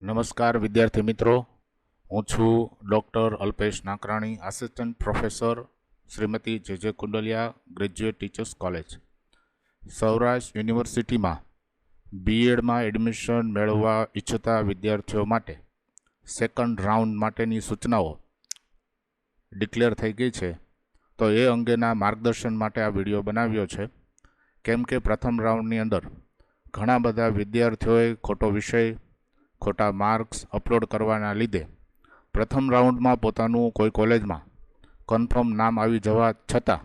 નમસ્કાર વિદ્યાર્થી મિત્રો, હું છું doctor Alpesh Nakrani, assistant professor Shrimati J Kundaliya graduate teachers college, Saurashtra યુનિવર્સિટીમાં બીએડમાં એડમિશન મેળવવા ઈચ્છતા વિદ્યાર્થીઓ માટે સેકન્ડ રાઉન્ડ માટેની સૂચનાઓ ડિક્લેર થઈ ગઈ છે. તો એ અંગેના માર્ગદર્શન માટે આ વિડીયો બનાવ્યો છે. કેમ કે પ્રથમ રાઉન્ડની અંદર ઘણા બધા વિદ્યાર્થીઓએ ખોટો વિષય, ખોટા માર્ક્સ અપલોડ કરવાના લીધે પ્રથમ રાઉન્ડમાં પોતાનું કોઈ કોલેજમાં કન્ફર્મ નામ આવી જવા છતાં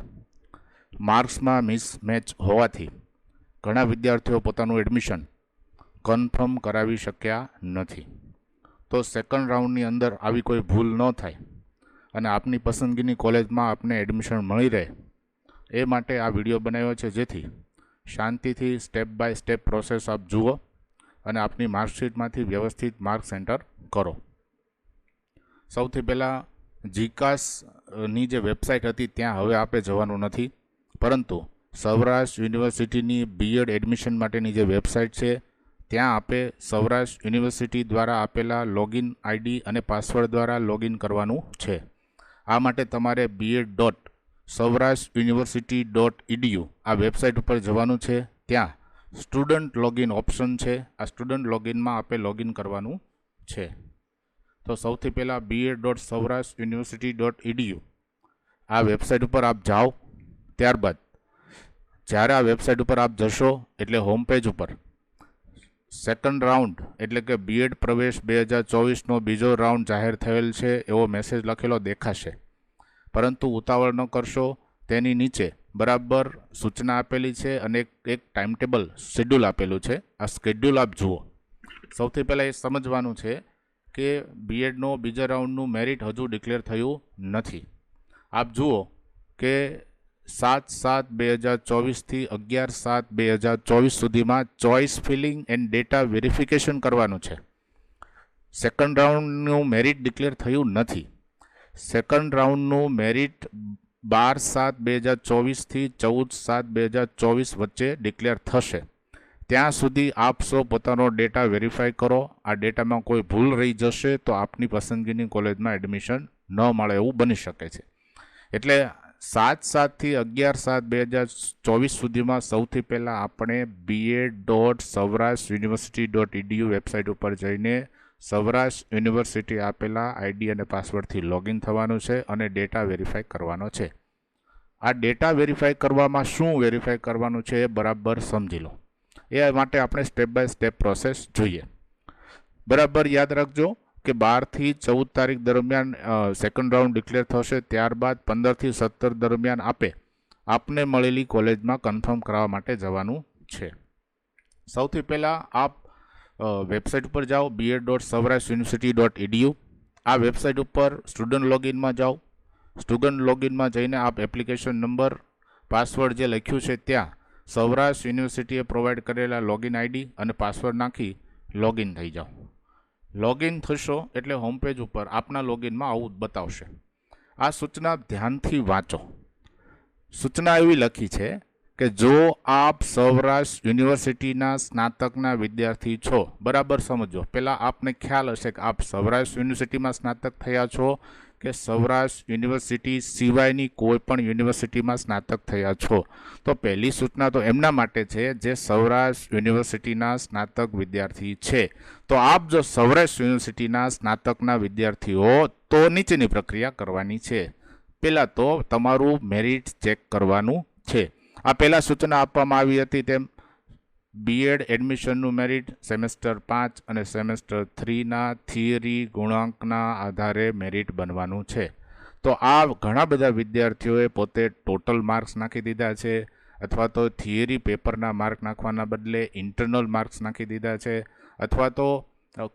માર્ક્સમાં મિસમેચ હોવાથી ઘણા વિદ્યાર્થીઓ પોતાનું એડમિશન કન્ફર્મ કરાવી શક્યા નથી. તો સેકન્ડ રાઉન્ડની અંદર આવી કોઈ ભૂલ ન થાય અને આપની પસંદગીની કોલેજમાં આપને એડમિશન મળી રહે એ માટે આ વિડીયો બનાવ્યો છે, જેથી શાંતિથી સ્ટેપ બાય સ્ટેપ પ્રોસેસ આપ જુઓ અને આપની માર્કશીટમાંથી વ્યવસ્થિત માર્ક્સ એન્ટર કરો. સૌથી પહેલાં જીકાસની જે વેબસાઇટ હતી ત્યાં હવે આપે જવાનું નથી, પરંતુ સૌરાષ્ટ્ર યુનિવર્સિટીની બીએડ એડમિશન માટેની જે વેબસાઇટ છે ત્યાં આપે સૌરાષ્ટ્ર યુનિવર્સિટી દ્વારા આપેલા લોગિન આઈડી અને પાસવર્ડ દ્વારા લોગિન કરવાનું છે. આ માટે તમારે BED.saurashtrauniversity.edu આ વેબસાઇટ ઉપર જવાનું છે. ત્યાં સ્ટુડન્ટ લોગિન ઓપ્શન છે. આ સ્ટુડન્ટ લોગિનમાં આપે લોગિન કરવાનું છે. તો સૌથી પહેલાં BED.saurashtrauniversity.edu આ વેબસાઇટ ઉપર આપ જાઓ. ત્યારબાદ જ્યારે આ વેબસાઇટ ઉપર આપ જશો એટલે હોમ પેજ ઉપર સેકન્ડ રાઉન્ડ એટલે કે બીએડ પ્રવેશ 2024નો બીજો રાઉન્ડ જાહેર થયેલ છે એવો મેસેજ લખેલો દેખાશે. પરંતુ ઉતાવળ ન કરશો, તેની નીચે બરાબર સૂચના આપેલી છે અને એક ટાઈમ ટેબલ શેડ્યુલ આપેલું છે. આ શેડ્યુલ આપ જુઓ. સૌથી પહેલાં એ સમજવાનું છે કે બીએડનો બીજા રાઉન્ડનું મેરિટ હજુ ડિક્લેર થયું નથી. આપ જુઓ કે 7/7/2024થી 11/7/2024 સુધીમાં choice feeling and data verification કરવાનું છે. સેકન્ડ રાઉન્ડનું મેરિટ ડિક્લેર થયું નથી. સેકન્ડ રાઉન્ડનું મેરિટ 12/7/2024થી 14/7/2024 વચ્ચે ડિક્લેર થશે. ત્યાં સુધી આપ સૌ પોતાનો ડેટા વેરીફાઈ કરો. આ ડેટામાં કોઈ ભૂલ રહી જશે તો આપની પસંદગીની કોલેજમાં એડમિશન ન મળે એવું બની શકે છે. એટલે 7/7થી 11/7/2024 સુધીમાં સૌથી પહેલાં આપણે BED.saurashtrauniversity.edu વેબસાઇટ ઉપર જઈને સૌરાષ્ટ્ર યુનિવર્સિટી આપેલા આઈડી અને પાસવર્ડથી લોગિન થવાનું છે અને ડેટા વેરીફાઈ કરવાનો છે. આ ડેટા વેરીફાઈ કરવામાં શું વેરીફાઈ કરવાનું છે એ બરાબર સમજી લો. એ માટે આપણે સ્ટેપ બાય સ્ટેપ પ્રોસેસ જોઈએ. બરાબર યાદ રાખજો કે 12થી 14 તારીખ દરમિયાન સેકન્ડ રાઉન્ડ ડિક્લેર થશે. ત્યારબાદ 15થી 17 દરમિયાન આપને મળેલી કોલેજમાં કન્ફર્મ કરાવવા માટે જવાનું છે. સૌથી પહેલાં આપ વેબસાઇટ ઉપર જાઓ, BED.saurashtrauniversity.edu. આ વેબસાઇટ ઉપર સ્ટુડન્ટ લોગિનમાં જાઓ. સ્ટુડન્ટ લોગિનમાં જઈને આપ એપ્લિકેશન નંબર, પાસવર્ડ જે લખ્યું છે ત્યાં સૌરાષ્ટ્ર યુનિવર્સિટીએ પ્રોવાઈડ કરેલા લોગિન આઈડી અને પાસવર્ડ નાખી લોગિન થઈ જાઓ. લોગિન થશો એટલે હોમ પેજ ઉપર આપના લોગિનમાં આવું બતાવશે. આ સૂચના ધ્યાનથી વાંચો. સૂચના એવી લખી છે કે જો આપ સૌરાષ્ટ્ર યુનિવર્સિટીના સ્નાતકના વિદ્યાર્થી છો, બરાબર સમજો. પહેલાં આપને ખ્યાલ હશે કે આપ સૌરાષ્ટ્ર યુનિવર્સિટીમાં સ્નાતક થયા છો કે સૌરાષ્ટ્ર યુનિવર્સિટી સિવાયની કોઈ પણ યુનિવર્સિટીમાં સ્નાતક થયા છો. તો પહેલી સૂચના તો એમના માટે છે જે સૌરાષ્ટ્ર યુનિવર્સિટીના સ્નાતક વિદ્યાર્થી છે. તો આપ જો સૌરાષ્ટ્ર યુનિવર્સિટીના સ્નાતકના વિદ્યાર્થી હો તો નીચેની પ્રક્રિયા કરવાની છે. પહેલાં તો તમારું મેરિટ ચેક કરવાનું છે. આ પહેલાં સૂચના આપવામાં આવી હતી તેમ બીએડ એડમિશનનું મેરિટ સેમેસ્ટર 5 અને સેમેસ્ટર 3ના થિયરી ગુણાંકના આધારે મેરિટ બનવાનું છે. તો આ ઘણા બધા વિદ્યાર્થીઓએ પોતે ટોટલ માર્ક્સ નાખી દીધા છે, અથવા તો થિયરી પેપરના માર્ક નાખવાના બદલે ઇન્ટરનલ માર્ક્સ નાખી દીધા છે, અથવા તો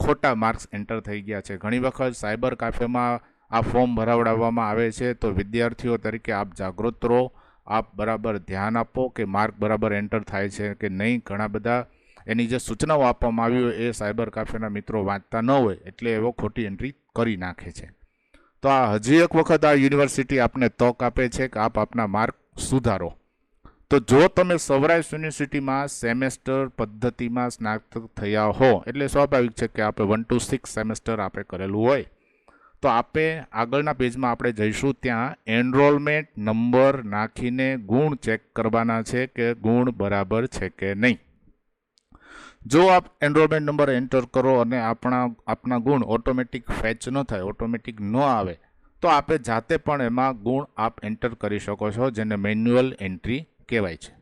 ખોટા માર્ક્સ એન્ટર થઈ ગયા છે. ઘણી વખત સાયબર કાફેમાં આ ફોર્મ ભરાવડાવવામાં આવે છે. તો વિદ્યાર્થીઓ તરીકે આપ જાગૃત રહો. આપ બરાબર ધ્યાન આપો કે માર્ક બરાબર એન્ટર થાય છે કે નહીં. ઘણા બધા એની જે સૂચનાઓ આપવામાં આવી હોય એ સાયબર કાફેના મિત્રો વાંચતા ન હોય એટલે એવો ખોટી એન્ટ્રી કરી નાખે છે. તો આ હજી એક વખત આ યુનિવર્સિટી આપને તક આપે છે કે આપ આપના માર્ક સુધારો. તો જો તમે સૌરાષ્ટ્ર યુનિવર્સિટીમાં સેમેસ્ટર પદ્ધતિમાં સ્નાતક થયા હો, એટલે સ્વાભાવિક છે કે આપણે 1 to 6 સેમેસ્ટર આપણે કરેલું હોય, તો આપણે આગળના પેજમાં આપણે જઈશું, ત્યાં એનરોલમેન્ટ નંબર નાખીને ગુણ ચેક કરવાના છે કે ગુણ બરાબર છે કે નહીં. જો આપ એનરોલમેન્ટ નંબર એન્ટર કરો અને આપણા ગુણ ઓટોમેટિક ફેચ ન થાય, ઓટોમેટિક ન આવે, તો આપણે જાતે પણ એમાં ગુણ આપ એન્ટર કરી શકો છો, જેને મેન્યુઅલ એન્ટ્રી કહેવાય છે.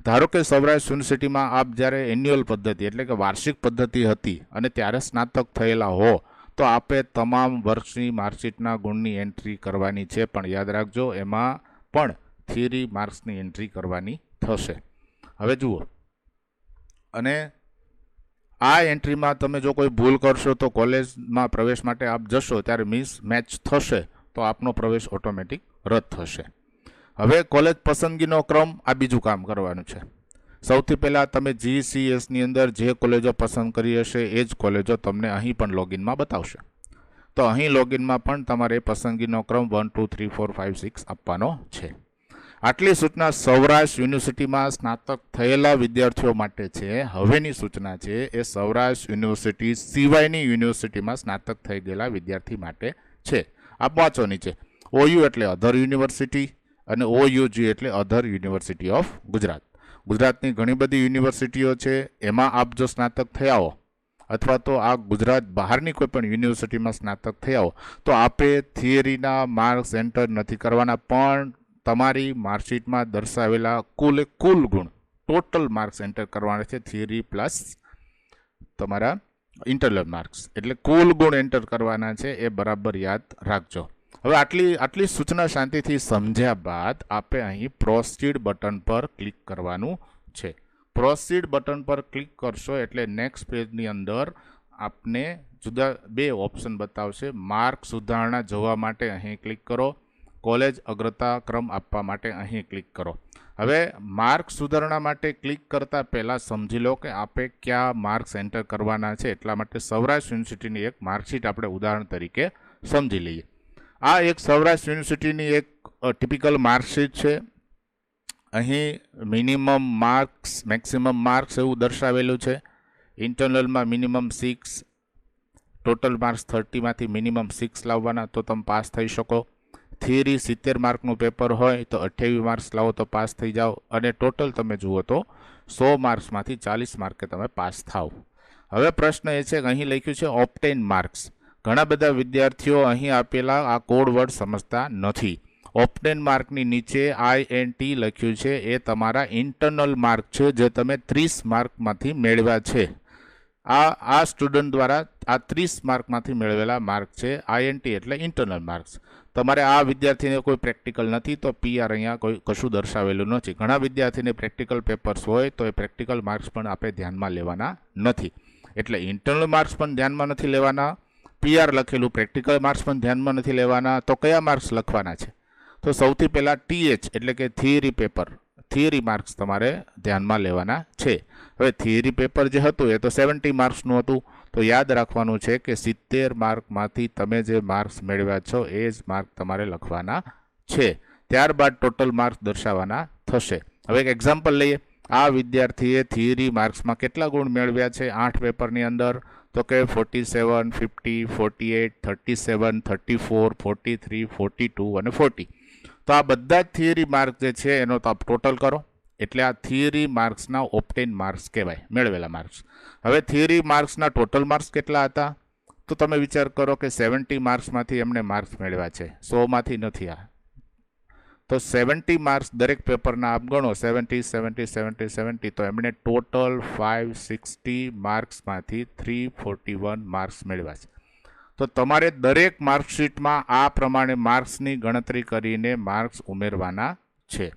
ધારો કે સૌરાષ્ટ્ર યુનિવર્સિટીમાં આપ જ્યારે એન્યુઅલ પદ્ધતિ એટલે કે વાર્ષિક પદ્ધતિ હતી અને ત્યારે સ્નાતક થયેલા હો, તો આપે તમામ વર્ષની માર્કશીટના ગુણની એન્ટ્રી કરવાની છે, પણ યાદ રાખજો એમાં પણ થિયરી માર્ક્સની એન્ટ્રી કરવાની થશે. હવે જુઓ, અને આ એન્ટ્રીમાં તમે જો કોઈ ભૂલ કરશો તો કોલેજમાં પ્રવેશ માટે આપ જશો ત્યારે મિસ મેચ થશે, તો આપનો પ્રવેશ ઓટોમેટિક રદ થશે. હવે કોલેજ પસંદગીનો ક્રમ, આ બીજું કામ કરવાનું છે. સૌથી પહેલાં તમે GCSની અંદર જે કોલેજો પસંદ કરી હશે એ જ કોલેજો તમને અહીં પણ લોગિનમાં બતાવશે. તો અહીં લોગિનમાં પણ તમારે પસંદગીનો ક્રમ 1 2 3 4 5 6 આપવાનો છે. આટલી સૂચના સૌરાષ્ટ્ર યુનિવર્સિટીમાં સ્નાતક થયેલા વિદ્યાર્થીઓ માટે છે. હવેની સૂચના છે એ સૌરાષ્ટ્ર યુનિવર્સિટી સિવાયની યુનિવર્સિટીમાં સ્નાતક થઈ ગયેલા વિદ્યાર્થી માટે છે. આપ વાંચો નીચે, OU એટલે અધર યુનિવર્સિટી અને OUG એટલે અધર યુનિવર્સિટી ઓફ ગુજરાત. ગુજરાતની ઘણી બધી યુનિવર્સિટીઓ છે, એમાં આપ જો સ્નાતક થયા હો અથવા તો આ ગુજરાત બહારની કોઈ પણ યુનિવર્સિટીમાં સ્નાતક થયા હો, તો આપે થિયરીના માર્ક્સ એન્ટર નથી કરવાના, પણ તમારી માર્કશીટમાં દર્શાવેલા કુલ ગુણ, ટોટલ માર્ક્સ એન્ટર કરવાના છે, થિયરી પ્લસ તમારા ઇન્ટરનલ માર્ક્સ, એટલે કુલ ગુણ એન્ટર કરવાના છે. એ બરાબર યાદ રાખજો. હવે આટલી સૂચના શાંતિથી સમજ્યા બાદ આપે અહીં પ્રોસીડ બટન પર ક્લિક કરવાનું છે. પ્રોસીડ બટન પર ક્લિક કરશો એટલે નેક્સ્ટ પેજની અંદર આપને જુદા બે ઓપ્શન બતાવશે. માર્ક સુધારણા જોવા માટે અહીં ક્લિક કરો, કોલેજ અગ્રતા ક્રમ આપવા માટે અહીં ક્લિક કરો. હવે માર્ક સુધારણા માટે ક્લિક કરતાં પહેલાં સમજી લો કે આપે કયા માર્ક્સ એન્ટર કરવાના છે. એટલા માટે સૌરાષ્ટ્ર યુનિવર્સિટીની એક માર્કશીટ આપણે ઉદાહરણ તરીકે સમજી લઈએ. આ એક સૌરાષ્ટ્ર યુનિવર્સિટીની એક ટિપિકલ માર્કશીટ છે. અહીં મિનિમમ માર્ક્સ, મેક્સિમમ માર્ક્સ એવું દર્શાવેલું છે. ઇન્ટરનલમાં મિનિમમ 6, ટોટલ માર્ક્સ 30માંથી મિનિમમ 6 લાવવાના તો તમે પાસ થઈ શકો. થિયરી 70 માર્કનું પેપર હોય તો 28 માર્ક્સ લાવો તો પાસ થઈ જાઓ, અને ટોટલ તમે જુઓ તો 100 માર્ક્સમાંથી 40 માર્કે તમે પાસ થાવ. હવે પ્રશ્ન એ છે કે અહીં લખ્યું છે ઓબ્ટેન માર્ક્સ. ઘણા બધા વિદ્યાર્થીઓ અહીં આપેલા આ કોડ વર્ડ સમજતા નથી. ઓબ્ટેન માર્કની નીચે INT લખ્યું છે, એ તમારા ઇન્ટરનલ માર્ક છે જે તમે 30 માર્કમાંથી મેળવ્યા છે. આ સ્ટુડન્ટ દ્વારા આ 30 માર્કમાંથી મેળવેલા માર્ક છે. INT એટલે ઇન્ટરનલ માર્ક્સ. તમારે આ વિદ્યાર્થીને કોઈ પ્રેક્ટિકલ નથી તો PR અહીંયા કોઈ કશું દર્શાવેલું નથી. ઘણા વિદ્યાર્થીને પ્રેક્ટિકલ પેપર્સ હોય તો એ પ્રેક્ટિકલ માર્ક્સ પણ આપણે ધ્યાનમાં લેવાના નથી. એટલે ઇન્ટરનલ માર્ક્સ પણ ધ્યાનમાં નથી લેવાના, PR લખેલું પ્રેક્ટિકલ માર્ક્સ પણ ધ્યાનમાં નથી લેવાના. તો કયા માર્ક્સ લખવાના છે? તો સૌથી પહેલાં TH એટલે કે થિયરી પેપર, થિયરી માર્ક્સ તમારે ધ્યાનમાં લેવાના છે. હવે થિયરી પેપર જે હતું એ તો 70 માર્ક્સનું હતું, તો યાદ રાખવાનું છે કે 70 માર્કમાંથી તમે જે માર્ક્સ મેળવ્યા છો એ જ માર્ક તમારે લખવાના છે. ત્યારબાદ ટોટલ માર્ક્સ દર્શાવવાના થશે. હવે એક એક્ઝામ્પલ લઈએ. આ વિદ્યાર્થીએ થિયરી માર્ક્સમાં કેટલા ગુણ મેળવ્યા છે 8 પેપરની અંદર? તો કે 47, 50, 48, 37, 34, 43, 42 અને 40. તો આ બધા જ થિયરી માર્ક જે છે એનો તો આપ ટોટલ કરો, એટલે આ થિયરી માર્ક્સના ઓબ્ટેન માર્ક્સ કહેવાય, મેળવેલા માર્ક્સ. હવે થિયરી માર્ક્સના ટોટલ માર્ક્સ કેટલા હતા? તો તમે વિચાર કરો કે 70 માર્ક્સમાંથી એમણે માર્ક્સ મેળવ્યા છે, 100માંથી નથી. આ તો 70 માર્ક્સ દરેક પેપરના આપ ગણો, 70, 70, 70, 70, તો એમણે ટોટલ 560 માર્ક્સમાંથી 341 માર્ક્સ મેળવ્યા છે. તો તમારે દરેક માર્કશીટમાં આ પ્રમાણે માર્ક્સની ગણતરી કરીને માર્ક્સ ઉમેરવાના છે.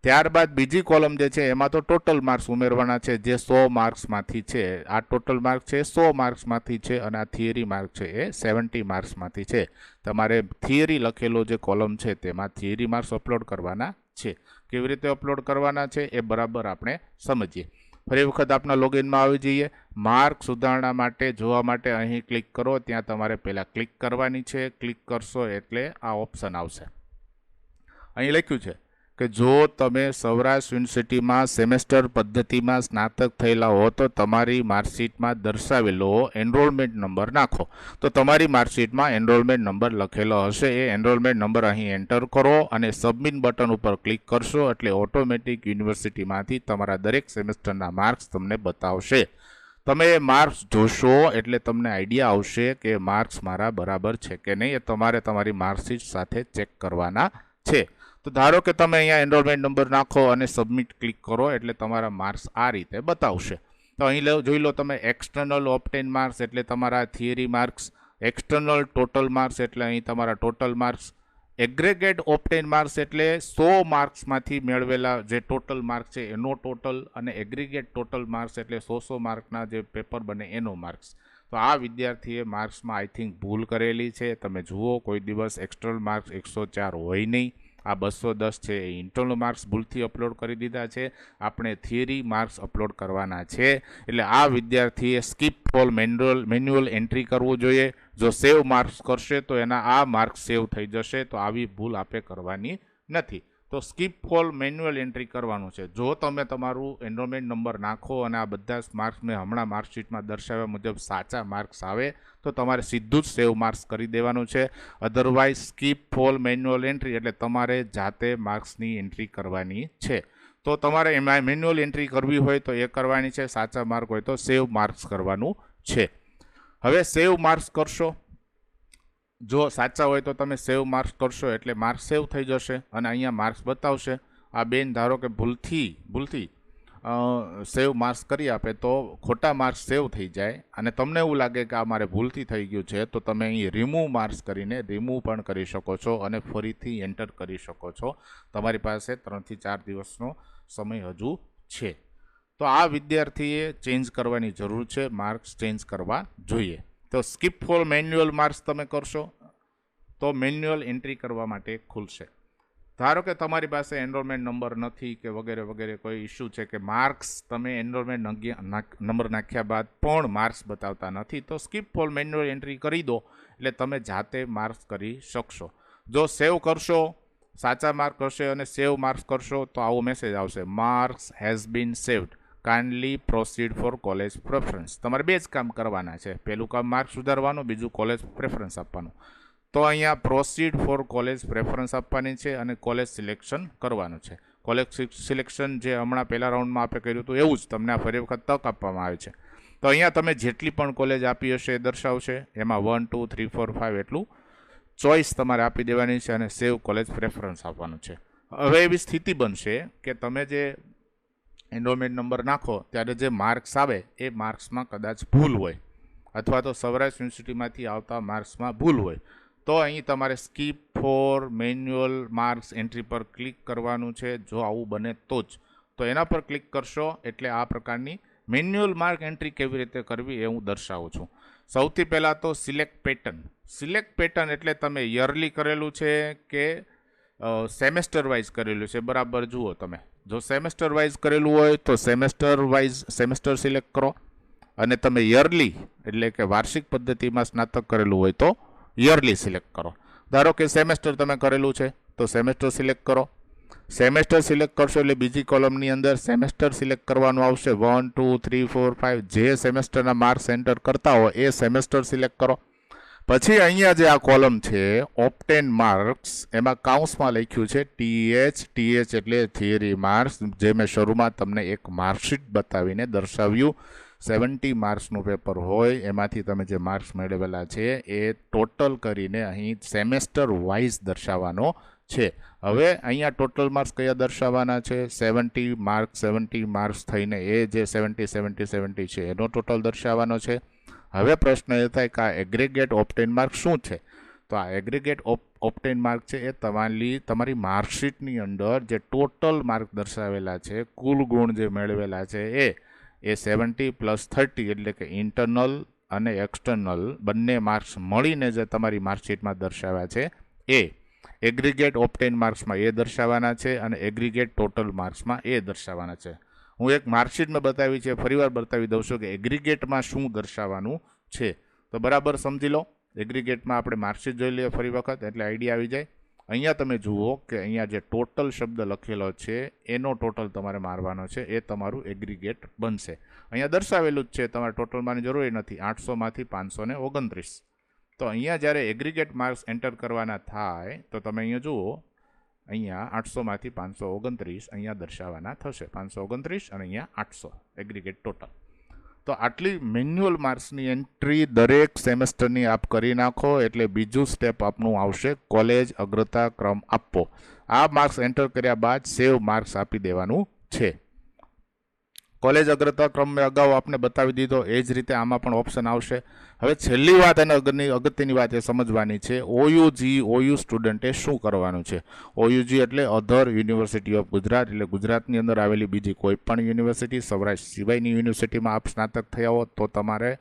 ત્યારબાદ બીજી કોલમ જે છે એમાં તો ટોટલ માર્ક્સ ઉમેરવાના છે, જે 100 માર્ક્સમાંથી છે. આ ટોટલ માર્ક છે 100 માર્ક્સમાંથી છે, અને આ થિયરી માર્ક છે એ 70 માર્ક્સમાંથી છે. તમારે થિયરી લખેલો જે કોલમ છે તેમાં થિયરી માર્ક્સ અપલોડ કરવાના છે. કેવી રીતે અપલોડ કરવાના છે એ બરાબર આપણે સમજીએ. ફરી વખત આપણા લોગિનમાં આવી જઈએ. માર્ક સુધારણા માટે જોવા માટે અહીં ક્લિક કરો, ત્યાં તમારે પહેલાં ક્લિક કરવાની છે. ક્લિક કરશો એટલે આ ઓપ્શન આવશે. અહીં લખ્યું છે કે જો તમે સૌરાષ્ટ્ર યુનિવર્સિટીમાં સેમેસ્ટર પદ્ધતિમાં સ્નાતક થયેલા હો તો તમારી માર્કશીટમાં દર્શાવેલો એનરોલમેન્ટ નંબર નાખો. તો તમારી માર્કશીટમાં એનરોલમેન્ટ નંબર લખેલો હશે. એ એનરોલમેન્ટ નંબર અહીં એન્ટર કરો અને સબમિટ બટન ઉપર ક્લિક કરશો એટલે ઓટોમેટિક યુનિવર્સિટીમાંથી તમારા દરેક સેમેસ્ટરના માર્ક્સ તમને બતાવશે. તમે એ માર્ક્સ જોશો એટલે તમને આઈડિયા આવશે કે માર્ક્સ મારા બરાબર છે કે નહીં. એ તમારે તમારી માર્કશીટ સાથે ચેક કરવાના છે. તો ધારો કે તમે અહીંયા એનરોલમેન્ટ નંબર નાખો અને સબમિટ ક્લિક કરો એટલે તમારા માર્ક્સ આ રીતે બતાવશે. તો અહીં જોઈ લો તમે એક્સટર્નલ ઓબ્ટેન માર્ક્સ એટલે તમારા theory marks, external total marks એટલે અહીં તમારા ટોટલ માર્ક્સ, એગ્રેગેટ ઓબ્ટેન માર્ક્સ એટલે 100 માર્ક્સમાંથી મેળવેલા જે ટોટલ માર્ક્સ છે એનો ટોટલ, અને એગ્રીગેટ ટોટલ માર્ક્સ એટલે 100 માર્કના જે પેપર બને એનો માર્ક્સ. તો આ વિદ્યાર્થીએ માર્ક્સમાં આઈ થિંક ભૂલ કરેલી છે. તમે જુઓ કોઈ દિવસ એક્સટર્નલ માર્ક્સ 104 હોય નહીં. આ 210 છે એ ઇન્ટરનલ માર્ક્સ ભૂલથી અપલોડ કરી દીધા છે. આપણે થિયરી માર્ક્સ અપલોડ કરવાના છે. એટલે આ વિદ્યાર્થીએ સ્કીપ ઓલ મેન્યુઅલ એન્ટ્રી કરવું જોઈએ. જો સેવ માર્ક્સ કરશે તો એના આ માર્ક્સ સેવ થઈ જશે. તો આવી ભૂલ આપણે કરવાની નથી. તો સ્કીપ ઓલ મેન્યુઅલ એન્ટ્રી કરવાનું છે. જો તમે તમારું એનરોલમેન્ટ નંબર નાખો અને આ બધા માર્ક્સ મેં હમણાં માર્કશીટમાં દર્શાવ્યા મુજબ સાચા માર્ક્સ આવે તો તમારે સીધું જ સેવ માર્ક્સ કરી દેવાનું છે. Otherwise skip all manual entry એટલે તમારે જાતે માર્ક્સની એન્ટ્રી કરવાની છે. તો તમારે એમાં મેન્યુઅલ એન્ટ્રી કરવી હોય તો એ કરવાની છે. સાચા માર્ક હોય તો સેવ માર્ક્સ કરવાનું છે. હવે સેવ માર્ક્સ કરશો, જો સાચા હોય તો તમે સેવ માર્ક્સ કરશો એટલે માર્ક્સ સેવ થઈ જશે અને અહીંયા માર્ક્સ બતાવશે. આ બેન ધારો કે ભૂલથી સેવ માર્ક્સ કરી આપે તો ખોટા માર્ક્સ સેવ થઈ જાય અને તમને એવું લાગે કે આ મારે ભૂલથી થઈ ગયું છે તો તમે અહીં રિમૂવ માર્ક્સ કરીને રિમૂવ પણ કરી શકો છો અને ફરીથી એન્ટર કરી શકો છો. તમારી પાસે 3 થી 4 દિવસનો સમય હજુ છે. તો આ વિદ્યાર્થીએ ચેન્જ કરવાની જરૂર છે, માર્ક્સ ચેન્જ કરવા જોઈએ. તો સ્કીપ ફોર મેન્યુઅલ માર્ક્સ તમે કરશો તો મેન્યુઅલ એન્ટ્રી કરવા માટે ખુલશે. ધારો કે તમારી પાસે એનરોલમેન્ટ નંબર નથી કે વગેરે વગેરે કોઈ ઇસ્યુ છે કે માર્ક્સ તમે એનરોલમેન્ટ નંબર નાખ્યા બાદ પણ માર્ક્સ બતાવતા નથી તો સ્કીપ ફોર મેન્યુઅલ એન્ટ્રી કરી દો એટલે તમે જાતે માર્ક્સ કરી શકશો. જો સેવ કરશો, સાચા માર્ક કરશે અને સેવ માર્ક્સ કરશો તો આવો મેસેજ આવશે, marks has been saved, kindly proceed four college preference. તમારે બે જ કામ કરવાના છે. પહેલું કામ માર્ક્સ સુધારવાનું, બીજું કોલેજ પ્રેફરન્સ આપવાનું. તો અહીંયા પ્રોસીડ ફોર કોલેજ પ્રેફરન્સ આપવાની છે અને કોલેજ સિલેક્શન કરવાનું છે. કોલેજ સિલેક્શન જે હમણાં પહેલા રાઉન્ડમાં આપણે કર્યું હતું એવું જ તમને આ ફરી વખત તક આપવામાં આવે છે. તો અહીંયા તમે જેટલી પણ કોલેજ આપી હશે એ દર્શાવશે. એમાં 1, 2, 3, 4, 5 એટલું ચોઇસ તમારે આપી દેવાની છે અને સેવ કોલેજ પ્રેફરન્સ આપવાનું છે. હવે એવી સ્થિતિ બનશે કે તમે જે એનરોલમેન્ટ નંબર નાખો ત્યારે જે માર્ક્સ આવે એ માર્ક્સમાં કદાચ ભૂલ હોય અથવા તો સૌરાષ્ટ્ર યુનિવર્સિટીમાંથી આવતા માર્ક્સમાં ભૂલ હોય તો અહીં તમારે skip for manual marks entry પર ક્લિક કરવાનું છે. જો આવું બને તો જ. તો એના પર ક્લિક કરશો એટલે આ પ્રકારની મેન્યુઅલ માર્ક એન્ટ્રી કેવી રીતે કરવી એ હું દર્શાવું છું. સૌથી પહેલાં તો સિલેક્ટ પેટર્ન. સિલેક્ટ પેટર્ન એટલે તમે યરલી કરેલું છે કે સેમેસ્ટર વાઇઝ કરેલું છે બરાબર જુઓ તમે. જો સેમેસ્ટર વાઇઝ કરેલું હોય તો સેમેસ્ટર સિલેક્ટ કરો અને તમે યરલી એટલે કે વાર્ષિક પદ્ધતિમાં સ્નાતક કરેલું હોય તો યરલી સિલેક્ટ કરો. ધારો કે સેમેસ્ટર તમે કરેલું છે તો સેમેસ્ટર સિલેક્ટ કરો. સેમેસ્ટર સિલેક્ટ કરશો એટલે બીજી કોલમની અંદર સેમેસ્ટર સિલેક્ટ કરવાનું આવશે. 1, 2, 3, 4, 5 જે સેમેસ્ટરના માર્ક્સ એન્ટર કરતા હોય એ સેમેસ્ટર સિલેક્ટ કરો. પછી અહીંયા જે આ કોલમ છે ઓબ્ટેન માર્ક્સ એમાં કાઉન્સમાં લખ્યું છે TH એટલે થિયરી માર્ક્સ, જે મેં શરૂમાં તમને એક માર્કશીટ બતાવીને દર્શાવ્યું. 70 માર્ક્સનું પેપર હોય એમાંથી તમે જે માર્ક્સ મેળવેલા છે એ ટોટલ કરીને અહીં સેમેસ્ટર વાઇઝ દર્શાવવાનો છે. હવે અહીંયા ટોટલ માર્ક્સ કયા દર્શાવવાના છે? 70 માર્ક્સ થઈને એ જે 70 છે એનો ટોટલ દર્શાવવાનો છે. હવે પ્રશ્ન એ થાય કે આ એગ્રીગેટ ઓબ્ટેન માર્ક શું છે? તો આ એગ્રીગેટ ઓબ્ટેન માર્ક છે એ તમારી માર્કશીટની અંદર જે ટોટલ માર્ક દર્શાવેલા છે, કુલ ગુણ જે મેળવેલા છે એ 70 + 30 એટલે કે ઇન્ટરનલ અને એક્સટર્નલ બંને માર્ક્સ મળીને જે તમારી માર્કશીટમાં દર્શાવ્યા છે એ એગ્રીગેટ ઓબ્ટેન માર્ક્સમાં એ દર્શાવવાના છે અને એગ્રીગેટ ટોટલ માર્ક્સમાં એ દર્શાવવાના છે. હું એક માર્કશીટમાં બતાવી છે, ફરીવાર બતાવી દઉં છું કે એગ્રીગેટમાં શું દર્શાવવાનું છે. તો બરાબર સમજી લો. એગ્રીગેટમાં આપણે માર્કશીટ જોઈ લઈએ ફરી વખત એટલે આઈડિયા આવી જાય. અહીંયા તમે જુઓ કે અહીંયા જે ટોટલ શબ્દ લખેલો છે એનો ટોટલ તમારે મારવાનો છે, એ તમારું એગ્રીગેટ બનશે. અહીંયા દર્શાવેલું જ છે, તમારે ટોટલ મારવાની જરૂર નથી. 800માંથી 529. તો અહીંયા જ્યારે એગ્રીગેટ માર્ક્સ એન્ટર કરવાના થાય તો તમે અહીંયા જુઓ, અહીંયા 800માંથી 529 અહીંયા દર્શાવવાના થશે. 529 અને અહીંયા 800 એગ્રીગેટ ટોટલ. તો આટલી મેન્યુઅલ માર્ક્સની એન્ટ્રી દરેક સેમેસ્ટરની આપ કરી નાખો એટલે બીજું સ્ટેપ આપનું આવશે કોલેજ અગ્રતા ક્રમ આપવો. આ માર્ક્સ એન્ટર કર્યા બાદ સેવ માર્ક્સ આપી દેવાનું છે. કોલેજ અગ્રતા ક્રમ મેં અગાઉ આપને બતાવી દીધો, એ જ રીતે આમાં પણ ઓપ્શન આવશે. હવે છેલ્લી વાત અને અગત્યની વાત એ સમજવાની છે, OU સ્ટુડન્ટે શું કરવાનું છે. OUG એટલે અધર યુનિવર્સિટી ઓફ ગુજરાત, એટલે ગુજરાતની અંદર આવેલી બીજી કોઈ પણ યુનિવર્સિટી, સૌરાષ્ટ્ર સિવાયની યુનિવર્સિટીમાં આપ સ્નાતક થયા હો તો તમારે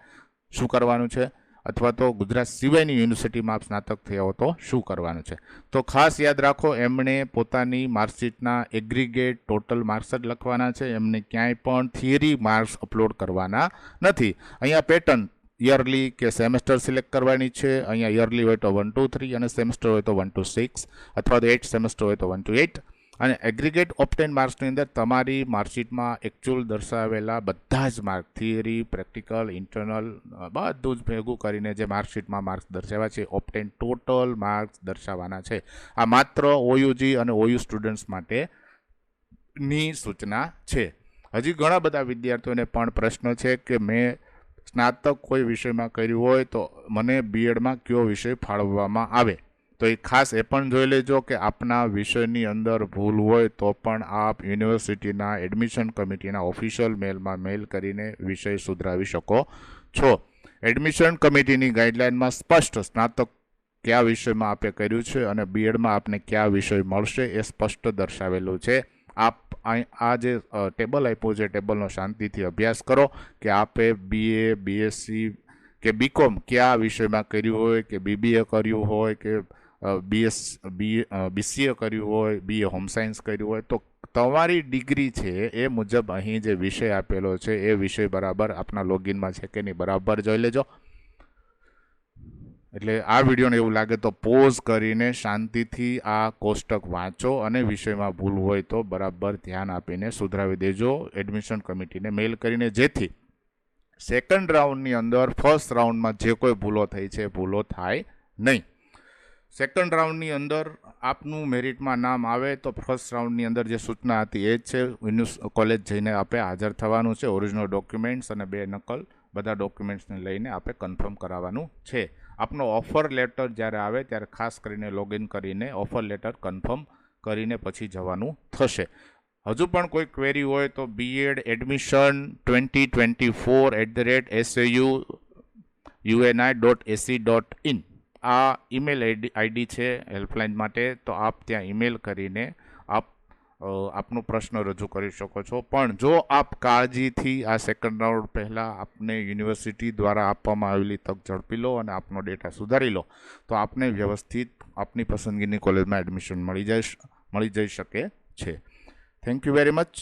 શું કરવાનું છે, અથવા તો ગુજરાત સિવાયની યુનિવર્સિટીમાં આપ સ્નાતક થયા હો તો શું કરવાનું છે. તો ખાસ યાદ રાખો, એમણે પોતાની માર્કશીટના એગ્રીગેટ ટોટલ માર્ક્સ જ લખવાના છે. એમને ક્યાંય પણ થિયરી માર્ક્સ અપલોડ કરવાના નથી. અહીંયા પેટર્ન યરલી કે સેમેસ્ટર સિલેક્ટ કરવાની છે. અહીંયા યરલી હોય તો 1 to 3 અને સેમેસ્ટર હોય તો 1 to 6 અથવા તો 8 સેમેસ્ટર હોય તો 1 to 8. અને એગ્રીગેટ ઓપ્ટેન માર્ક્સની અંદર તમારી માર્કશીટમાં એકચ્યુઅલ દર્શાવેલા બધા જ માર્ક, થિયરી, પ્રેક્ટિકલ, ઇન્ટરનલ બધું જ ભેગું કરીને જે માર્કશીટમાં માર્ક્સ દર્શાવ્યા છે, ઓપ્ટેન ટોટલ માર્ક્સ દર્શાવવાના છે. આ માત્ર OUG અને OU સ્ટુડન્ટ્સ માટેની સૂચના છે. હજી ઘણા બધા વિદ્યાર્થીઓને પણ પ્રશ્ન છે કે મેં સ્નાતક કોઈ વિષયમાં કર્યું હોય તો મને બીએડમાં કયો વિષય ફાળવવામાં આવે. તો એ ખાસ એ પણ જોઈ લેજો કે આપના વિષયની અંદર ભૂલ હોય તો પણ આપ યુનિવર્સિટીના એડમિશન કમિટીના ઓફિશિયલ મેલમાં મેલ કરીને વિષય સુધરાવી શકો છો. એડમિશન કમિટીની ગાઈડલાઇનમાં સ્પષ્ટ સ્નાતક કયા વિષયમાં આપે કર્યું છે અને બીએડમાં આપને કયા વિષય મળશે એ સ્પષ્ટ દર્શાવેલું છે. આપ આ જે ટેબલ આપ્યું છે, ટેબલનો શાંતિથી અભ્યાસ કરો કે આપે BA, BSc કે BCom કયા વિષયમાં કર્યું હોય, કે BBA કર્યું હોય, કે BCA કર્યું હોય, BA હોમ સાયન્સ કર્યું હોય, તો તમારી ડિગ્રી છે એ મુજબ અહીં જે વિષય આપેલો છે એ વિષય બરાબર આપના લોગિનમાં છે કે નહીં બરાબર જોઈ લેજો. એટલે આ વિડીયોને એવું લાગે તો પોઝ કરીને શાંતિથી આ કોષ્ટક વાંચો અને વિષયમાં ભૂલ હોય તો બરાબર ધ્યાન આપીને સુધરાવી દેજો એડમિશન કમિટીને મેલ કરીને, જેથી સેકન્ડ રાઉન્ડની અંદર ફર્સ્ટ રાઉન્ડમાં જે કોઈ ભૂલો થઈ છે ભૂલો થાય નહીં. સેકન્ડ રાઉન્ડની અંદર આપનું મેરિટમાં નામ આવે તો ફર્સ્ટ રાઉન્ડની અંદર જે સૂચના હતી એ જ છે, કોલેજ જઈને આપે હાજર થવાનું છે. ઓરિજિનલ ડોક્યુમેન્ટ્સ અને 2 નકલ બધા ડોક્યુમેન્ટ્સને લઈને આપે કન્ફર્મ કરાવવાનું છે. આપનો ઓફર લેટર જ્યારે આવે ત્યારે ખાસ કરીને લોગિન કરીને ઓફર લેટર કન્ફર્મ કરીને પછી જવાનું થશે. હજુ પણ કોઈ ક્વેરી હોય તો BEd એડમિશન 2024@sauuni.ac.in આ ઈમેલ આઈડી છે હેલ્પલાઇન માટે. તો આપ ત્યાં ઈમેલ કરીને આપ આપનો પ્રશ્ન રજૂ કરી શકો છો. પણ જો આપ કાળજીથી આ સેકન્ડ રાઉન્ડ પહેલાં આપને યુનિવર્સિટી દ્વારા આપવામાં આવેલી તક ઝડપી લો અને આપનો ડેટા સુધારી લો તો આપને વ્યવસ્થિત આપની પસંદગીની કોલેજમાં એડમિશન મળી જઈ શકે છે. Thank you very much.